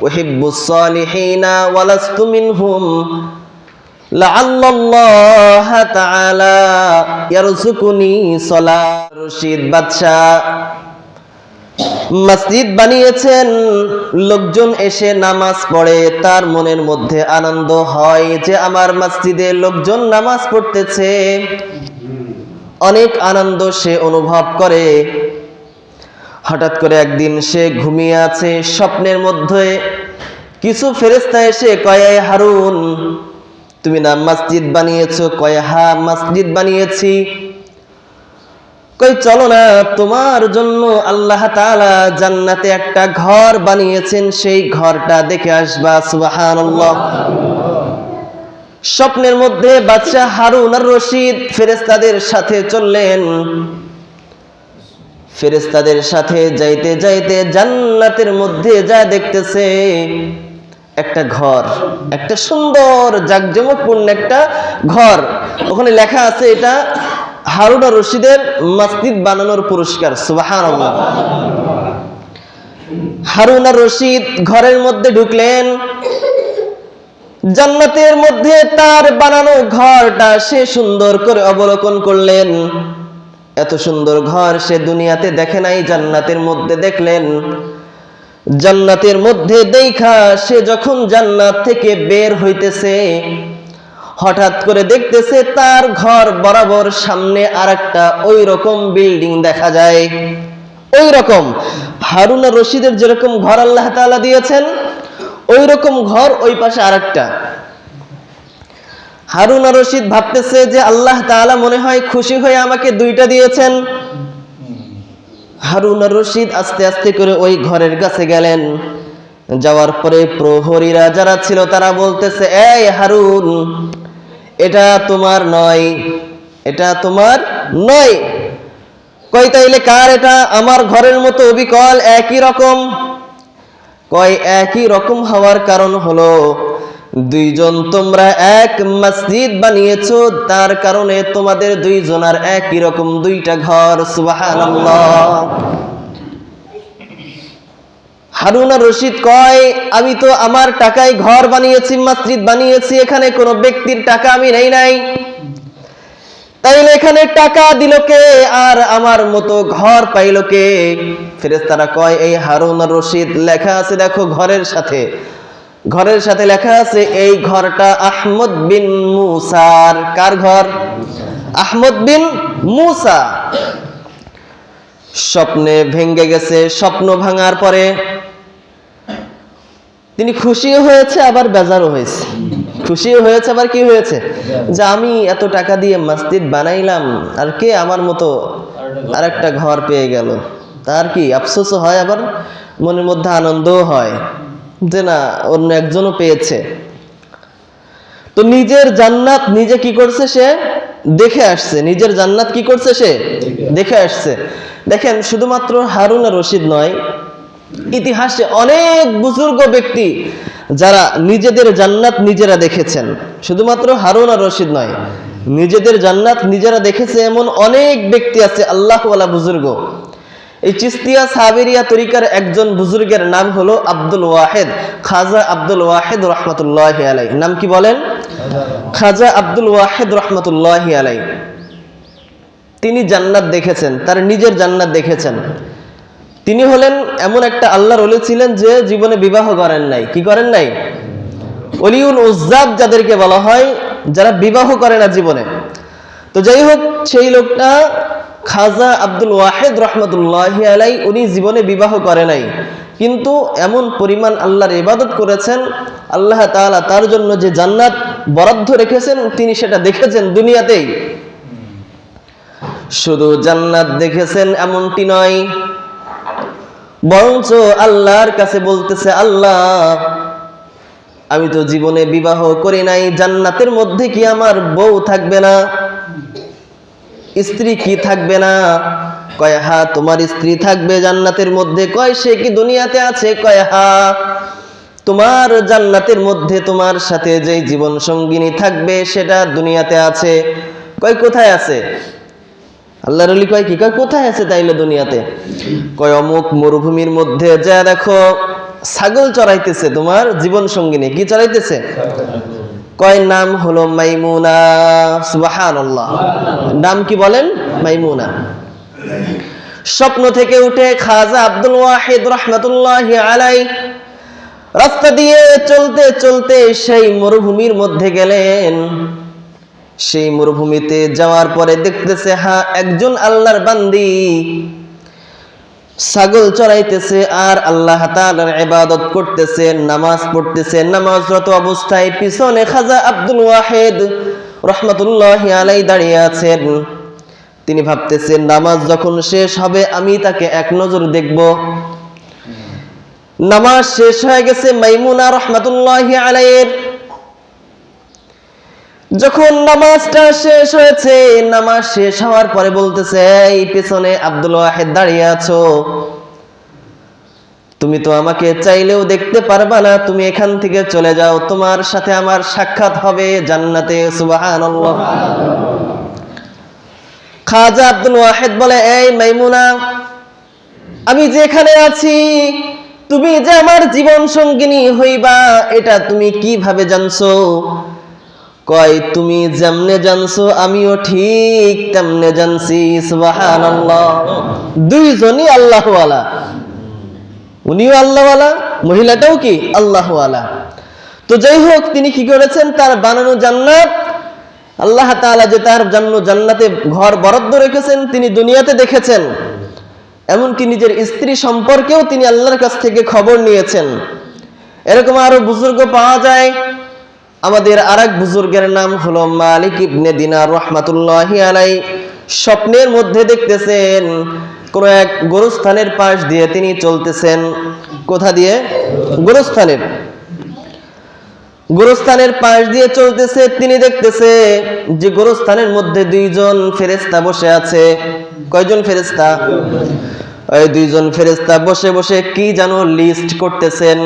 উহিব্বুস সালিহিনা ওয়া লাস্তু মিনহুম লাআল্লাল্লাহা তাআলা ইয়ারযুকুনি সালাত। রশিদ বাদশাহ মসজিদ বানিয়েছেন, লোকজন এসে নামাজ পড়ে, তার মনের মধ্যে আনন্দ হয় যে আমার মসজিদে লোকজন নামাজ পড়তেছে, অনেক আনন্দ সে অনুভব করে। হঠাৎ করে একদিন সে ঘুমিয়ে আছে, স্বপ্নের মধ্যে কিছু ফেরেশতা এসে কয়, হারুন তুমি না মসজিদ বানিয়েছো? কয় হ্যাঁ মসজিদ বানিয়েছি। কই চলো না, তোমার জন্য আল্লাহ তাআলা জান্নাতে একটা ঘর বানিয়েছেন, সেই ঘরটা দেখে আসবা। সুবহানাল্লাহ। স্বপ্নের মধ্যে বাদশা হারুন আর রশিদ ফেরেশতাদের সাথে চললেন। ফেরেশতাদের সাথে যাইতে যাইতে জান্নাতের মধ্যে যা দেখতেছে একটা ঘর, একটা সুন্দর জাঁকজমকপূর্ণ একটা ঘর। ওখানে লেখা আছে এটা হারুন আর রশিদের মসজিদ বানানোর পুরস্কার। সুবহানাল্লাহ। হারুন আর রশিদ ঘরের মধ্যে ঢুকলেন, জান্নাতের মধ্যে তার বানানো ঘরটা সে সুন্দর করে অবলোকন করলেন। এত সুন্দর ঘর সে দুনিয়াতে দেখে নাই, জান্নাতের মধ্যে দেখলেন। জান্নাতের মধ্যে দেখা সে যখন জান্নাত থেকে বের হইতেছে, হঠাৎ করে দেখতেছে তার ঘর বরাবর সামনে আরেকটা ওই রকম বিল্ডিং দেখা যায়। ওই রকম হারুন আর রশিদের যেরকম ঘর আল্লাহ তাআলা দিয়েছেন, ওই রকম ঘর ওই পাশে আরেকটা। হারুন আর রশিদ ভাবতেছে যে আল্লাহ তাআলা মনে হয় খুশি হয়ে আমাকে দুইটা দিয়েছেন। হারুন আর রশিদ আস্তে আস্তে করে ওই ঘরের কাছে গেলেন। যাওয়ার পরে প্রহরীরা যারা ছিল তারা বলতেছে, এই হারুন এটা তোমার নয়, এটা তোমার নয়। কই তাইলে কার এটা? আমার ঘরের মতো অবিকল একই রকম। কয় একই রকম হওয়ার কারণ হলো দুইজন তোমরা এক মসজিদ বানিয়েছো, তার কারণে তোমাদের দুইজনের একই রকম দুইটা ঘর। সুবহানাল্লাহ। হারুন আর রশিদ কয় আমি তো আমার টাকায় ঘর বানিয়েছি, মসজিদ বানিয়েছি, এখানে কোনো ব্যক্তির টাকা আমি নেই নাই, তাইলে এখানে টাকা দিল কে আর আমার মতো ঘর পাইল কে? ফেরেশতারা কয় এই হারুন আর রশিদ লেখা আছে দেখো ঘরের সাথে, ঘরের সাথে লেখা আছে এই ঘরটা আহমদ বিন মুসার। কার ঘর? আহমদ বিন মুসা। স্বপ্নে ভেঙে গেছে। স্বপ্ন ভাঙার পরে তিনি খুশিও হয়েছে আবার বেজারও হয়েছে। খুশিও হয়েছে আবার কি হয়েছে, যে আমি এত টাকা দিয়ে মসজিদ বানাইলাম আর কে আমার মতো আরেকটা ঘর পেয়ে গেল। তার কি আফসোসও হয়, আবার মনের মধ্যে আনন্দও হয় যে না অন্য একজনও পেয়েছে। তো নিজের জান্নাত নিজে কি করছে সে দেখে আসছে, নিজের জান্নাত কি করছে সে দেখে আসছে। দেখেন শুধুমাত্র হারুন আর রশিদ নয়, ইতিহাসে অনেক বুজুর্গ ব্যক্তি যারা নিজেদের জান্নাত নিজেরা দেখেছেন। শুধুমাত্র হারুন আর রশিদ নয়, নিজেদের জান্নাত নিজেরা দেখেছে এমন অনেক ব্যক্তি আছে আল্লাহওয়ালা বুজুর্গ। এই চিস্তিয়া সাবেরিয়া তরিকার একজন বুজুর্গের নাম হলো আব্দুল ওয়াহিদ, খাজা আব্দুল ওয়াহিদ রহমতুল্লাহি আলাইহি। নাম কি বলেন? খাজা আব্দুল ওয়াহিদ রহমতুল্লাহি আলাইহি। তিনি জান্নাত দেখেছেন, তার নিজের জান্নাত দেখেছেন। তিনি হলেন এমন একটা আল্লাহর ওলি ছিলেন যে জীবনে বিবাহ করেন নাই। কি করেন নাই? ওলিউল উজ্জাব যাদেরকে বলা হয়, যারা বিবাহ করে না জীবনে। তো যাই হোক, সেই লোকটা খাজা আব্দুল ওয়াহিদ রহমতুল্লাহি আলাইহি, উনি জীবনে বিবাহ করে নাই, কিন্তু এমন পরিমাণ আল্লাহর ইবাদত করেছেন, আল্লাহ তাআলা তার জন্য যে জান্নাত বরাদ্দ রেখেছেন তিনি সেটা দেখেছেন দুনিয়াতেই। শুধু জান্নাত দেখেছেন এমনটি নয়, বরঞ্চ আল্লাহর কাছে বলতেছে, আল্লাহ আমি তো জীবনে বিবাহ করি নাই, জান্নাতের মধ্যে কি আমার বউ থাকবে না, স্ত্রী কি থাকবে না? কয় হ্যাঁ তোমার স্ত্রী থাকবে জান্নাতের মধ্যে। কয় সে কি দুনিয়াতে আছে? কয় হ্যাঁ। তোমার জান্নাতের মধ্যে তোমার সাথে যে জীবন সঙ্গিনী থাকবে সেটা দুনিয়াতে আছে। কয় কোথায় আছে? আল্লাহর ওলি কয় কি? কয় কোথায় আছে তাইলে দুনিয়াতে? কয় অমুক মরুভূমির মধ্যে যা দেখো ছাগল চড়াইতেছে, তোমার জীবন সঙ্গিনী কি চড়াইতেছে? কয় নাম হলো মাইমুনা। সুবহানাল্লাহ। নাম কি বলেন? মাইমুনা। স্বপ্ন থেকে উঠে খাজা আব্দুল ওয়াহিদ রাহমাতুল্লাহি আলাইহি রাস্তা দিয়ে চলতে চলতে সেই মরুভূমির মধ্যে গেলেন। সেই মরুভূমিতে যাওয়ার পরে দেখতেছে একজন আল্লাহর বান্দি ছাগল চড়াইতেছে আর আল্লাহ তাআলার ইবাদত করতেছে, নামাজ পড়তেছে। নামাজরত অবস্থায় পিছনে খাজা আব্দুল ওয়াহিদ রাহমাতুল্লাহি আলাইহি দাঁড়িয়ে আছেন। তিনি ভাবতেছেন নামাজ যখন শেষ হবে আমি তাকে এক নজর দেখব। নামাজ শেষ হয়ে গেছে মাইমুনা রাহমাতুল্লাহি আলাইহির। যখন নামাজটা শেষ হয়েছে, নামাজ শেষ হওয়ার পরে বলতেছে, এই পেছনে আব্দুল ওয়াহিদ দাঁড়িয়ে আছো, তুমি তো আমাকে চাইলেও দেখতে পারবা না, তুমি এখান থেকে চলে যাও, তোমার সাথে আমার সাক্ষাৎ হবে জান্নাতে। সুবহানাল্লাহ। খাজা আব্দুল ওয়াহিদ বলে, এই মাইমুনা, আমি যেখানে আছি তুমি যে আমার জীবন সঙ্গিনী হইবা এটা তুমি কিভাবে জানছো? কয়, তুমি যেমনে জানছো আমিও ঠিক তেমনে জানছি। সুবহানাল্লাহ। দুইজনই আল্লাহওয়ালা, উনিও আল্লাহওয়ালা, মহিলাটাও কি আল্লাহওয়ালা। তো যাই হোক, তিনি কি করেছেন, তার বানানো জান্নাত আল্লাহ তাআলা যে তার জন্য জান্নাতে ঘর বরাদ্দ রেখেছেন তিনি দুনিয়াতে দেখেছেন। এমনকি নিজের স্ত্রী সম্পর্কেও তিনি আল্লাহর কাছ থেকে খবর নিয়েছেন। এরকম আরো বুজুর্গ পাওয়া যায়। আমাদের আরেক বুজুর্গের নাম হলো মালিক ইবনে দিনার রাহমাতুল্লাহি আলাইহি। স্বপ্নের মধ্যে দেখতেছেন কোন এক গোরস্থানের পাশ দিয়ে তিনি চলতেছেন। কোথা দিয়ে? গোরস্থানের পাশ দিয়ে চলতেছে। তিনি দেখতেছে যে গোরস্থানের মধ্যে দুইজন ফেরেশতা বসে আছে। কয়জন ফেরেশতা? ওই দুইজন ফেরেশতা বসে বসে কি যেন লিস্ট করতেছেন।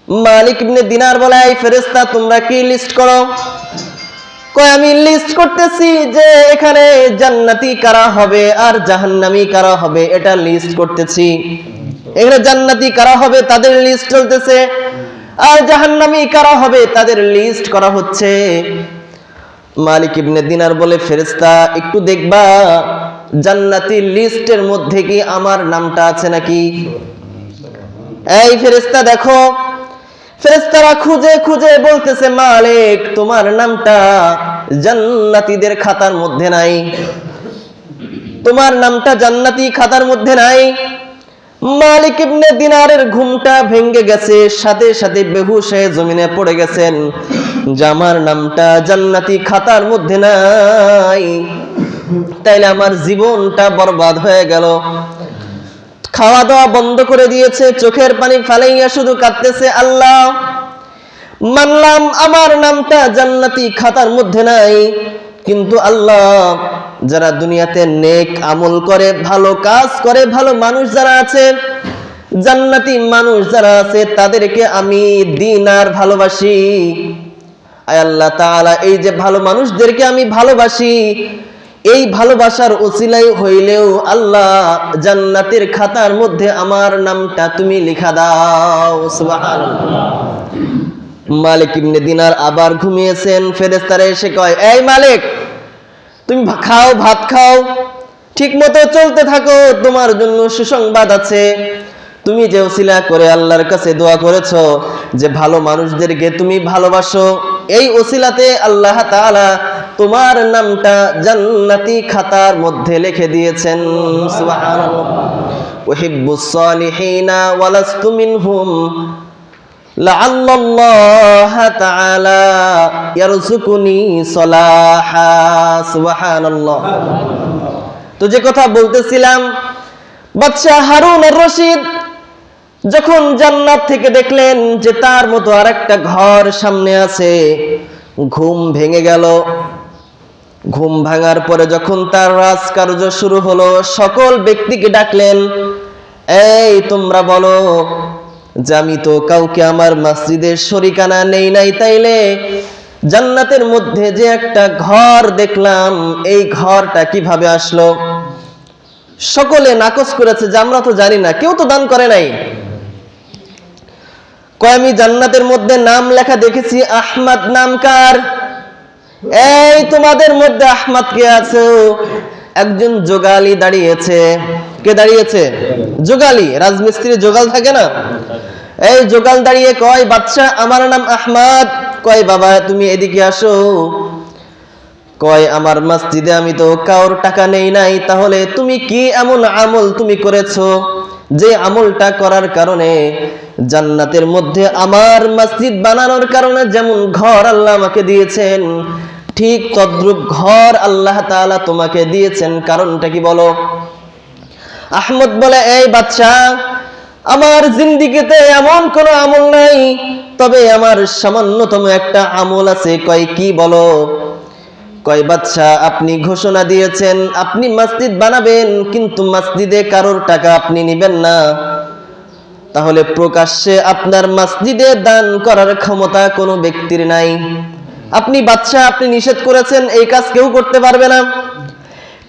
মালিক ইবনে দিনার বলে, এই ফেরেশতা তোমরা কি লিস্ট করো? কয়, আমি লিস্ট করতেছি যে এখানে জান্নাতি কারা হবে আর জাহান্নামী কারা হবে, এটা লিস্ট করতেছি। এখানে জান্নাতি কারা হবে তাদের লিস্ট চলতেছে, আর জাহান্নামী কারা হবে তাদের লিস্ট করা হচ্ছে। মালিক ইবনে দিনার বলে, ফেরেশতা একটু দেখবা জান্নাতি লিস্টের মধ্যে কি আমার নামটা আছে নাকি? এই ফেরেশতা দেখো। ফেরেশতারা খুঁজে খুঁজে বলতেছে, মালিক তোমার নামটা জান্নাতীদের খাতার মধ্যে নাই, তোমার নামটা জান্নাতি খাতার মধ্যে নাই। মালিক ইবনে দিনারের ঘুমটা ভেঙে গেছে, সাথে সাথে বেহুশ হয়ে জমিনে পড়ে গেছেন যে আমার নামটা জান্নাতি খাতার মধ্যে নাই, তাইলে আমার জীবনটা বরবাদ হয়ে গেল। খাওয়া দাওয়া বন্ধ করে দিয়েছে, চোখের পানি ফালাইয়া শুধু কাঁদতেছে, আল্লাহ মানলাম আমার নামটা জান্নাতি খাতার মধ্যে নাই, কিন্তু আল্লাহ যারা দুনিয়াতে নেক আমল করে, ভালো কাজ করে, ভালো মানুষ যারা আছে, জান্নাতি মানুষ যারা আছে তাদেরকে আমি দিন আর ভালোবাসি। আয় আল্লাহ তাআলা, এই যে ভালো মানুষদেরকে আমি ভালোবাসি, এই ভালোবাসার ওসিলাই হইলেও আল্লাহ জান্নাতের খাতার মধ্যে আমার নামটা তুমি লিখা দাও। সুবহানাল্লাহ। মালিক ইবনে দিনার আবার ঘুমিয়েছেন। ফেরেশতারা এসে কয়, এই মালিক তুমি খাও, ভাত খাও, ঠিক মতো চলতে থাকো, তোমার জন্য সুসংবাদ আছে। তুমি যে ওসিলা করে আল্লাহর কাছে দোয়া করেছো যে ভালো মানুষদেরকে তুমি ভালোবাসো, এই ওসিলাতে আল্লাহ তাআলা তোমার নামটা জান্নাতি খাতার মধ্যে লিখে দিয়েছেন। সুবহানাল্লাহ। উহিব্বুস সালিহিনা ওয়ালাস্তু মিনহুম লাআল্লাল্লাহ তাআলা ইয়ারযুকুনি সালাহা। সুবহানাল্লাহ। তো যে কথা বলতেছিলাম, বাদশা হারুন আর রশিদ যখন জান্নাত থেকে দেখলেন যে তার মতো আরেকটা ঘর সামনে আছে, ঘুম ভেঙে গেল। ঘুম ভাঙার পরে যখন তার রাজকার্য শুরু হলো, সকল ব্যক্তিকে ডাকলেন, এই তোমরা বলো যে আমি তো কাউকে আমার মসজিদের শরিকানা নেই নাই, তাইলে জান্নাতের মধ্যে যে একটা ঘর দেখলাম এই ঘরটা কিভাবে আসলো? সকলে নাকচ করেছে যে আমরা তো জানি না, কেউ তো দান করে নাই। কয় আমি জান্নাতের মধ্যে নাম লেখা দেখেছি, আহমদ নাম কার? এই তোমাদের মধ্যে আহমদ কে আছে? একজন যোগালি দাঁড়িয়েছে। কে দাঁড়িয়েছে? যোগালি, রাজমিস্ত্রি যোগাল থাকে না? এই যোগাল দাঁড়িয়ে কয়, বাদশা আমার নাম আহমদ। কয় বাবা তুমি এদিকে আসো। কয় আমার মসজিদে আমি তো কাউর টাকা নেই নাই, তাহলে তুমি কি এমন আমল তুমি করেছো যে আমলটা করার কারণে জান্নাতের মধ্যে আমার মসজিদ বানানোর কারণে যেমন ঘর আল্লাহ আমাকে দিয়েছেন, ঠিক তদ্রূপ ঘর আল্লাহ তাআলা তোমাকে দিয়েছেন, কারণটা কি বলো? আহমদ বলে, এই বাদশা আমার জিন্দেগিতে এমন কোনো আমল নাই, তবে আমার সামান্যতম একটা আমল আছে। কয় কি বলো? কয় বাদশা আপনি ঘোষণা দিয়েছেন আপনি মসজিদ বানাবেন, কিন্তু মসজিদে কারোর টাকা আপনি নেবেন না, তাহলে প্রকাশ্যে আপনার মসজিদে দান করার ক্ষমতা কোনো ব্যক্তির নাই। আপনি বাদশা আপনি নিষেধ করেছেন এই কাজ কেউ করতে পারবে না।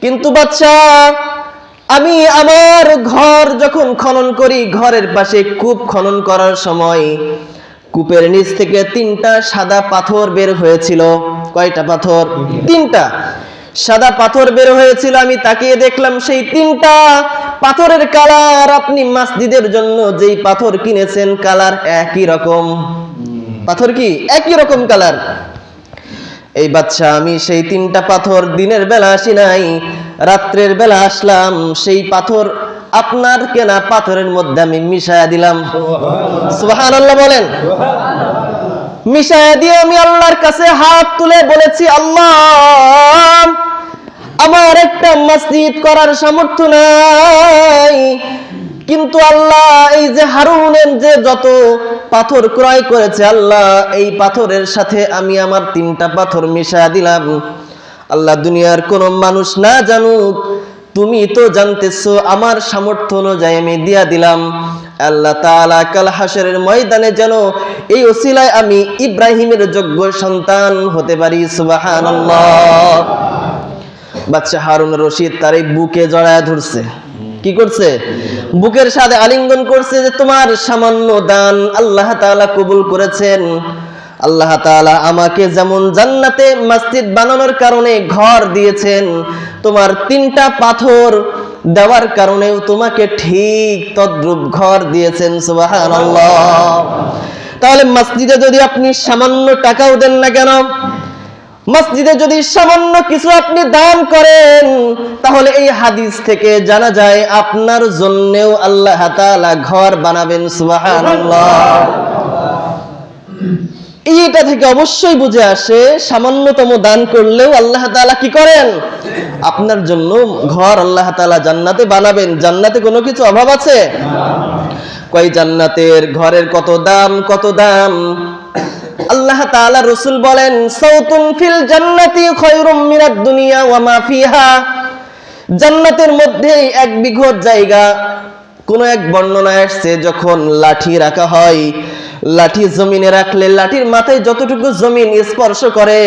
কিন্তু বাদশা আমি আমার ঘর যখন খনন করি, ঘরের পাশে কূপ খনন করার সময় কূপের নিচ থেকে 3টা সাদা পাথর বের হয়েছিল। কয়টা পাথর? 3টা সাদা পাথর বের হয়েছিল। আমি তাকিয়ে দেখলাম সেই 3টা পাথরের কালার আপনি মসজিদের জন্য যেই পাথর কিনেছেন কালার একই রকম। পাথর কি একই রকম কালার? এই বাদশা আমি সেই 3টা পাথর দিনের বেলা আসি নাই, রাত্রের বেলা আসলাম, সেই পাথর আপনার কেনা পাথরের মধ্যে আমি মিশায়া দিলাম। সুবহানাল্লাহ বলেন। মিশায়া দিয়ে আমি আল্লাহর কাছে হাত তুলে বলেছি, আল্লাহ আমার একটা মসজিদ করার সামর্থ্য নাই, কিন্তু আল্লাহ এই যে হারুনের যে যত পাথর ক্রয় করেছে, আল্লাহ এই পাথরের সাথে আমি আমার 3টা পাথর মিশায়া দিলাম। আল্লাহ দুনিয়ার কোনো মানুষ না জানুক, তুমি তো জানতেছো, আমার সামর্থ্য অনুযায়ী আমি দিয়া দিলাম। আল্লাহ তাআলা কাল হাশরের ময়দানে যেন এই ওসিলায় আমি ইব্রাহিমের যোগ্য সন্তান হতে পারি। সুবহানাল্লাহ। বাদশা হারুন রশিদ তার এই বুকে জড়ায় ধরছে। কি করছে? বুকের সাথে আলিঙ্গন করছে যে তোমার সামান্য দান আল্লাহ তাআলা কবুল করেছেন। আল্লাহ তাআলা আমাকে যেমন জান্নাতে মসজিদ বানানোর কারণে ঘর দিয়েছেন, তোমার 3টা পাথর দেওয়ার কারণেও তোমাকে ঠিক তদ্রূপ ঘর দিয়েছেন। সুবহানাল্লাহ। তাহলে মসজিদে যদি আপনি সামান্য টাকাও দেন না কেন, মসজিদে যদি সামান্য কিছু আপনি দান করেন, তাহলে এই হাদিস থেকে জানা যায় আপনার জন্যও আল্লাহ তাআলা ঘর বানাবেন। সুবহানাল্লাহ। এইটা থেকে অবশ্যই বুঝে আসে সামান্যতম দান করলেও আল্লাহ তাআলা কি করেন? আপনার জন্য ঘর আল্লাহ তাআলা জান্নাতে বানাবেন। জান্নাতে কোনো কিছু অভাব আছে? কই জান্নাতের ঘরের কত দাম, কত দাম! আল্লাহ তাআলা রাসূল বলেন, সাউতুন ফিল জান্নাতি খায়রুম মিনাদ দুনিয়া ওয়া মা ফিহা। জান্নাতের মধ্যে 1 বিঘত জায়গা, কোন এক বর্ণনায় আসছে যখন লাঠি রাখা হয়, লাঠি জমিনে রাখলে লাঠির মাথায় যতটুকু জমিন স্পর্শ করে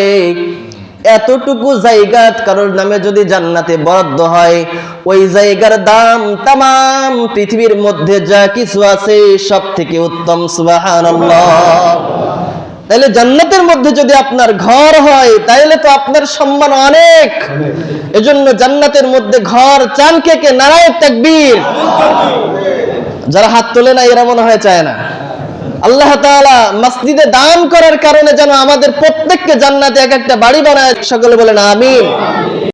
এতটুকু জায়গা কারোর নামে যদি জান্নাতে বরাদ্দ হয়, ওই জায়গার দাম तमाम পৃথিবীর মধ্যে যা কিছু আছে সব থেকে উত্তম। সুবহানাল্লাহ। তাহলে জান্নাতের মধ্যে যদি আপনার ঘর হয় তাহলে তো আপনার সম্মান অনেক। এজন্য জান্নাতের মধ্যে ঘর চান কে কে? নারায়ে তাকবীর। যারা হাত তোলে না এরা মনে হয় চায় না। আল্লাহ তাআলা মসজিদে দান করার কারণে যেন আমাদের প্রত্যেককে জান্নাতে এক একটা বাড়ি বানায়। সকলে বলেন আমিন।